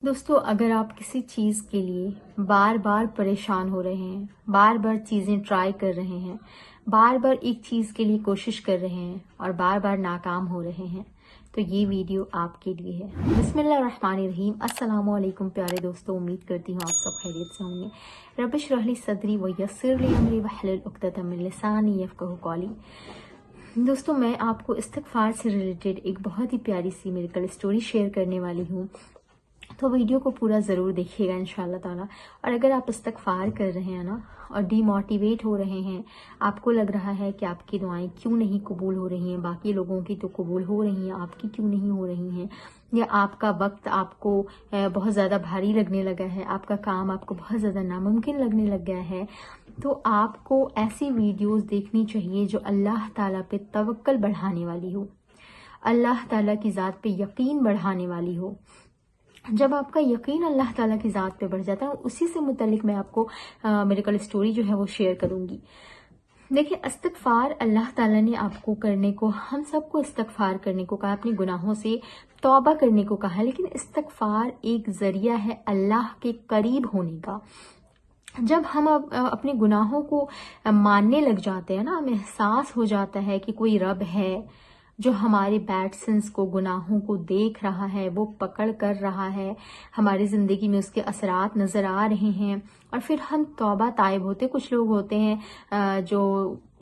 दोस्तों, अगर आप किसी चीज़ के लिए बार बार परेशान हो रहे हैं, बार बार चीज़ें ट्राई कर रहे हैं, बार बार एक चीज़ के लिए कोशिश कर रहे हैं और बार बार नाकाम हो रहे हैं, तो ये वीडियो आपके लिए है। बिस्मिल्लाहिर्रहमानिर्रहीम। अस्सलामु अलैकुम प्यारे दोस्तों, उम्मीद करती हूँ आप सब खैरियत से होंगे। रब इश्रह ली सदरी व यस्सिर ली अमरी वहलुल उक़दतम मिन लिसानी यफ़क़हू क़ौली। दोस्तों, मैं आपको इस्तिग़फ़ार से रिलेटेड एक बहुत ही प्यारी सी मिरेकल स्टोरी शेयर करने वाली हूँ, तो वीडियो को पूरा ज़रूर देखिएगा इंशाल्लाह ताला। और अगर आप इस्तिग़फ़ार कर रहे हैं ना और डीमोटिवेट हो रहे हैं, आपको लग रहा है कि आपकी दुआएं क्यों नहीं कबूल हो रही हैं, बाकी लोगों की तो कबूल हो रही हैं, आपकी क्यों नहीं हो रही हैं, या आपका वक्त आपको बहुत ज़्यादा भारी लगने लगा है, आपका काम आपको बहुत ज़्यादा नामुमकिन लगने लग गया है, तो आपको ऐसी वीडियोज़ देखनी चाहिए जो अल्लाह ताला पे तवक्कल बढ़ाने वाली हो, अल्लाह ताला की ज़ात पे यकीन बढ़ाने वाली हो। जब आपका यकीन अल्लाह ताला की ज़ात पे बढ़ जाता है, उसी से मुतल्लिक मैं आपको मिरेकल स्टोरी जो है वो शेयर करूंगी। देखिए, इस्तिग़फ़ार अल्लाह ताला ने आपको करने को, हम सबको इस्तिग़फ़ार करने को कहा, अपने गुनाहों से तौबा करने को कहा, लेकिन इस्तिग़फ़ार एक ज़रिया है अल्लाह के करीब होने का। जब हम अपने गुनाहों को मानने लग जाते हैं ना, हमें एहसास हो जाता है कि कोई रब है जो हमारे बैड सिंस को, गुनाहों को देख रहा है, वो पकड़ कर रहा है, हमारी ज़िंदगी में उसके असरात नज़र आ रहे हैं, और फिर हम तौबा ताइब होते। कुछ लोग होते हैं जो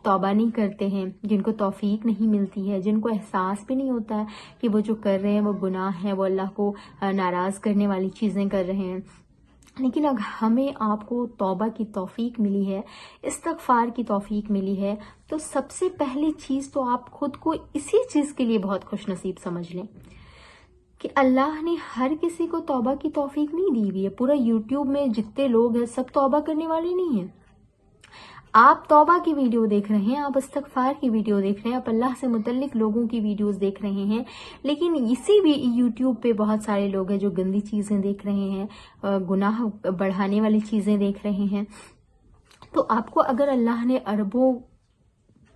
तौबा नहीं करते हैं, जिनको तौफीक नहीं मिलती है, जिनको एहसास भी नहीं होता है कि वो जो कर रहे हैं वो गुनाह है, वो अल्लाह को नाराज़ करने वाली चीज़ें कर रहे हैं। लेकिन अगर हमें आपको तौबा की तौफीक मिली है, इस्तिग़फ़ार की तौफीक मिली है, तो सबसे पहली चीज़ तो आप खुद को इसी चीज़ के लिए बहुत खुश नसीब समझ लें कि अल्लाह ने हर किसी को तौबा की तौफीक नहीं दी हुई है। पूरा यूट्यूब में जितने लोग हैं सब तौबा करने वाले नहीं हैं। आप तौबा की वीडियो देख रहे हैं, आप इस्तिग़फ़ार की वीडियो देख रहे हैं, आप अल्लाह से मुतल्लिक लोगों की वीडियोस देख रहे हैं, लेकिन इसी भी यूट्यूब पे बहुत सारे लोग हैं जो गंदी चीज़ें देख रहे हैं, गुनाह बढ़ाने वाली चीज़ें देख रहे हैं। तो आपको अगर अल्लाह ने अरबों,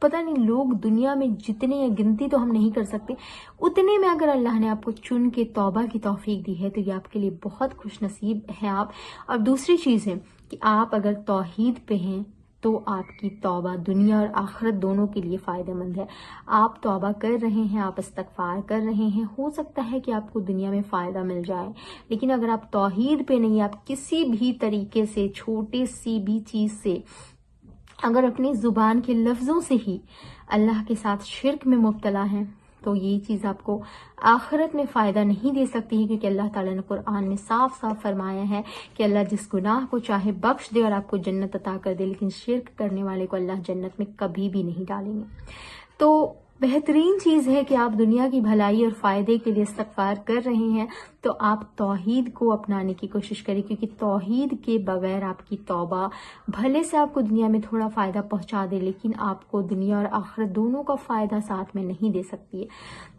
पता नहीं लोग दुनिया में जितने हैं, गिनती तो हम नहीं कर सकते, उतने में अगर अल्लाह ने आपको चुन के तौबा की तौफीक दी है, तो ये आपके लिए बहुत खुश नसीब है आप। और दूसरी चीज़ है कि आप अगर तौहीद पे हैं तो आपकी तौबा दुनिया और आखिरत दोनों के लिए फ़ायदेमंद है। आप तौबा कर रहे हैं, आप इस्तिग़फ़ार कर रहे हैं, हो सकता है कि आपको दुनिया में फ़ायदा मिल जाए, लेकिन अगर आप तौहीद पे नहीं, आप किसी भी तरीके से, छोटी सी भी चीज़ से, अगर अपनी ज़ुबान के लफ्ज़ों से ही अल्लाह के साथ शिर्क में मुब्तला हैं, तो ये चीज़ आपको आखिरत में फ़ायदा नहीं दे सकती है, क्योंकि अल्लाह ताला ने कुरान में साफ साफ फरमाया है कि अल्लाह जिस गुनाह को चाहे बख्श दे और आपको जन्नत अता कर दे, लेकिन शिर्क करने वाले को अल्लाह जन्नत में कभी भी नहीं डालेंगे। तो बेहतरीन चीज़ है कि आप दुनिया की भलाई और फ़ायदे के लिए इस्तिग़फ़ार कर रहे हैं, तो आप तौहीद को अपनाने की कोशिश करें, क्योंकि तौहीद के बगैर आपकी तौबा भले से आपको दुनिया में थोड़ा फ़ायदा पहुंचा दे, लेकिन आपको दुनिया और आखिरत दोनों का फ़ायदा साथ में नहीं दे सकती है।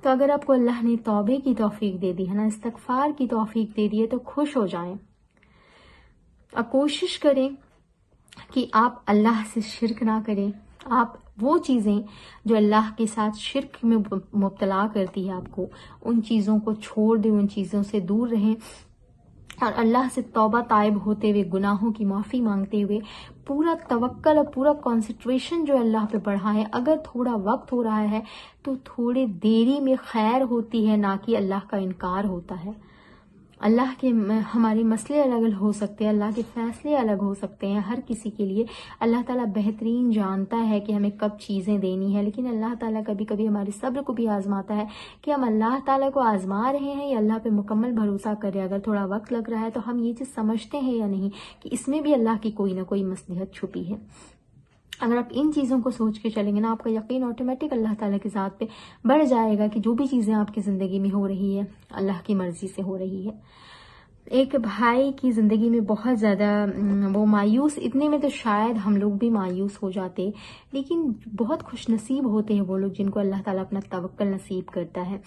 तो अगर आपको अल्लाह ने तौबे की तौफीक दे दी है ना, इस्तिग़फ़ार की तौफीक दे दी है, तो खुश हो जाएं और कोशिश करें कि आप अल्लाह से शिर्क ना करें। आप वो चीज़ें जो अल्लाह के साथ शिर्क में मुब्तला करती है आपको, उन चीज़ों को छोड़ दें, उन चीज़ों से दूर रहें, और अल्लाह से तौबा ताइब होते हुए, गुनाहों की माफ़ी मांगते हुए, पूरा तवक्कल और पूरा कंसंट्रेशन जो अल्लाह पे बढ़ाएं। अगर थोड़ा वक्त हो रहा है तो थोड़ी देरी में खैर होती है, ना कि अल्लाह का इनकार होता है। अल्लाह के हमारे मसले अलग अलग हो सकते हैं, अल्लाह के फैसले अलग हो सकते हैं हर किसी के लिए। अल्लाह ताला बेहतरीन जानता है कि हमें कब चीज़ें देनी है, लेकिन अल्लाह ताला कभी कभी हमारे सब्र को भी आजमाता है कि हम अल्लाह ताला को आजमा रहे हैं या अल्लाह पे मुकम्मल भरोसा कर रहे हैं। अगर थोड़ा वक्त लग रहा है तो हम ये चीज़ समझते हैं या नहीं कि इसमें भी अल्लाह की कोई ना कोई मसलहत छुपी है। अगर आप इन चीज़ों को सोच के चलेंगे ना, आपका यकीन ऑटोमेटिक अल्लाह ताला की ज़ात पे बढ़ जाएगा कि जो भी चीज़ें आपकी ज़िंदगी में हो रही है अल्लाह की मर्ज़ी से हो रही है। एक भाई की ज़िंदगी में बहुत ज़्यादा वो मायूस, इतने में तो शायद हम लोग भी मायूस हो जाते, लेकिन बहुत खुश नसीब होते हैं वो लोग जिनको अल्लाह ताला अपना तवक्कल नसीब करता है।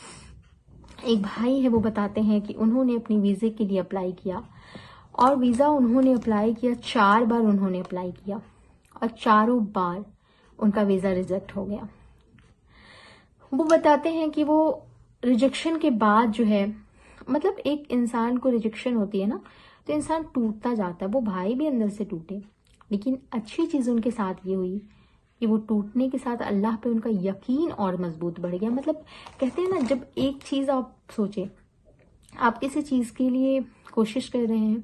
एक भाई है, वो बताते हैं कि उन्होंने अपनी वीज़े के लिए अप्लाई किया, और वीज़ा उन्होंने अप्लाई किया, 4 बार उन्होंने अप्लाई किया, और चारों बार उनका वीज़ा रिजेक्ट हो गया। वो बताते हैं कि वो रिजेक्शन के बाद जो है مطلب ایک انسان کو ریجیکشن ہوتی ہے نا تو انسان ٹوٹتا جاتا ہے، وہ بھائی بھی اندر سے ٹوٹے، لیکن اچھی چیز ان کے ساتھ یہ ہوئی کہ وہ ٹوٹنے کے ساتھ اللہ پہ ان کا یقین اور مضبوط بڑھ گیا۔ مطلب کہتے ہیں نا، جب ایک چیز آپ سوچیں، آپ کسی چیز کے لیے کوشش کر رہے ہیں،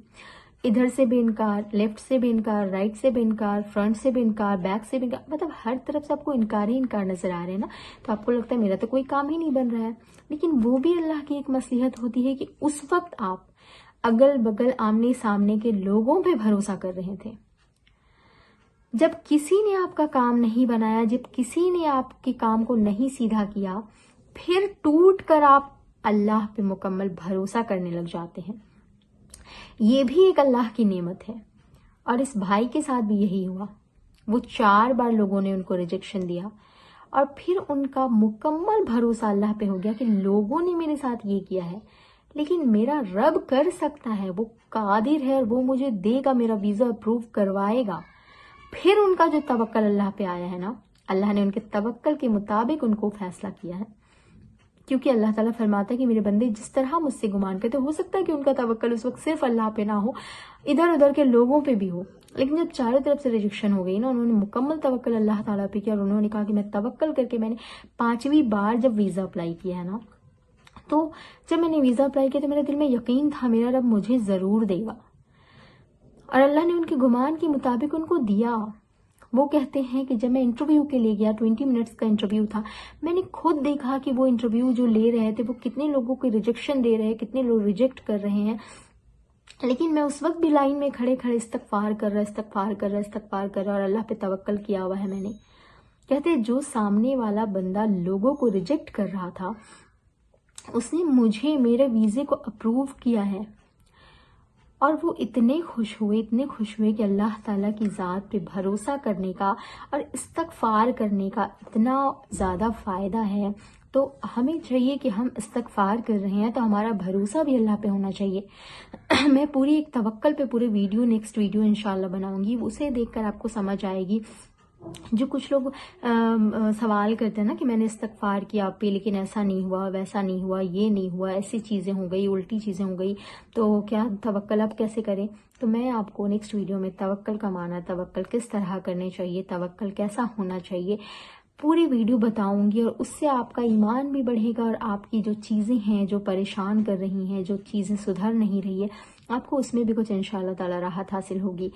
ادھر سے بھی انکار، لیفٹ سے بھی انکار، رائٹ سے بھی انکار، فرنٹ سے بھی انکار، بیک سے بھی انکار، مطلب ہر طرف سے آپ کو انکار ہی انکار نظر آ رہے ہیں نا، تو آپ کو لگتا ہے میرا تو کوئی کام ہی نہیں بن رہا ہے۔ لیکن وہ بھی اللہ کی ایک مصلحت ہوتی ہے کہ اس وقت آپ اگل بگل آمنے سامنے کے لوگوں پہ بھروسہ کر رہے تھے، جب کسی نے آپ کا کام نہیں بنایا، جب کسی نے آپ کے کام کو نہیں سیدھا کیا، پھر ٹوٹ کر آپ اللہ پہ مکمل بھروسہ کرنے لگ جاتے ہیں۔ یہ بھی ایک اللہ کی نعمت ہے، اور اس بھائی کے ساتھ بھی یہی ہوا۔ وہ 4 بار لوگوں نے ان کو ریجیکشن دیا، اور پھر ان کا مکمل بھروسہ اللہ پہ ہو گیا کہ لوگوں نے میرے ساتھ یہ کیا ہے، لیکن میرا رب کر سکتا ہے، وہ قادر ہے، اور وہ مجھے دے گا، میرا ویزا اپروو کروائے گا۔ پھر ان کا جو توکل اللہ پہ آیا ہے نا، اللہ نے ان کے توکل کے مطابق ان کو فیصلہ کیا ہے، کیونکہ اللہ تعالیٰ فرماتا ہے کہ میرے بندے جس طرح مجھ سے گمان کرتے، ہو سکتا ہے کہ ان کا توکل اس وقت صرف اللہ پہ نہ ہو، ادھر ادھر کے لوگوں پہ بھی ہو، لیکن جب چاروں طرف سے ریجیکشن ہو گئی نا، انہوں نے مکمل توکل اللہ تعالیٰ پہ کیا، اور انہوں نے کہا کہ میں توکل کر کے، میں نے 5ویں بار جب ویزا اپلائی کیا ہے نا، تو جب میں نے ویزا اپلائی کیا تو میرے دل میں یقین تھا میرا رب مجھے ضرور دے گا، اور اللہ نے ان کے گمان کے مطابق ان کو دیا۔ وہ کہتے ہیں کہ جب میں انٹرویو کے لیے گیا، 20 منٹس کا انٹرویو تھا، میں نے خود دیکھا کہ وہ انٹرویو جو لے رہے تھے وہ کتنے لوگوں کو ریجیکشن دے رہے ہیں، کتنے لوگ ریجیکٹ کر رہے ہیں، لیکن میں اس وقت بھی لائن میں کھڑے کھڑے استغفار کر رہا اور اللہ پہ توکل کیا ہوا ہے میں نے۔ کہتے جو سامنے والا بندہ لوگوں کو ریجیکٹ کر رہا تھا، اس نے مجھے میرے ویزے کو اپروو کیا ہے، اور وہ اتنے خوش ہوئے کہ اللہ تعالیٰ کی ذات پہ بھروسہ کرنے کا اور استغفار کرنے کا اتنا زیادہ فائدہ ہے، تو ہمیں چاہیے کہ ہم استغفار کر رہے ہیں تو ہمارا بھروسہ بھی اللہ پہ ہونا چاہیے۔ میں پوری ایک توکل پہ پورے نیکسٹ ویڈیو انشاءاللہ بناؤں گی، اسے دیکھ کر آپ کو سمجھ آئے گی۔ جو کچھ لوگ سوال کرتے ہیں نا کہ میں نے استغفار کیا آپ پہ لیکن ایسا نہیں ہوا، ویسا نہیں ہوا، یہ نہیں ہوا، ایسی چیزیں ہو گئی، الٹی چیزیں ہو گئی، تو کیا توکل اب کیسے کریں؟ تو میں آپ کو نیکسٹ ویڈیو میں توکل کا معنی، توکل کس طرح کرنے چاہیے، توکل کیسا ہونا چاہیے، پوری ویڈیو بتاؤں گی، اور اس سے آپ کا ایمان بھی بڑھے گا، اور آپ کی جو چیزیں ہیں جو پریشان کر رہی ہیں، جو چیزیں سدھر نہیں رہی ہے، آپ کو اس میں بھی کچھ انشاءاللہ تعالی راحت حاصل ہوگی۔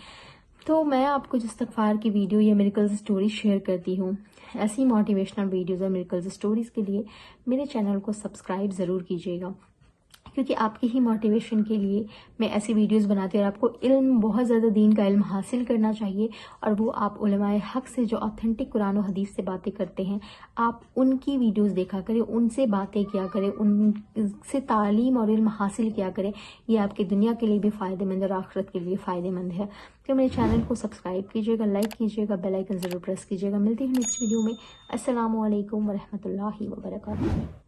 تو میں آپ کو استغفار کی ویڈیو یا میریکلز اسٹوریز شیئر کرتی ہوں۔ ایسی موٹیویشنل ویڈیوز اور میریکلز اسٹوریز کے لیے میرے چینل کو سبسکرائب ضرور کیجیے گا، کیونکہ آپ کی ہی موٹیویشن کے لیے میں ایسی ویڈیوز بناتی ہوں، اور آپ کو علم، بہت زیادہ دین کا علم حاصل کرنا چاہیے، اور وہ آپ علماء حق سے جو آتھینٹک قرآن و حدیث سے باتیں کرتے ہیں، آپ ان کی ویڈیوز دیکھا کریں، ان سے باتیں کیا کریں، ان سے تعلیم اور علم حاصل کیا کریں، یہ آپ کی دنیا کے لیے بھی فائدہ مند اور آخرت کے لیے فائدہ مند ہے۔ تو میرے چینل کو سبسکرائب کیجیے گا، لائک کیجیے گا، بیل آئیکن ضرور پریس کیجیے گا۔ ملتی ہوں نیکسٹ ویڈیو میں۔ السلام علیکم ورحمۃ اللہ وبرکاتہ۔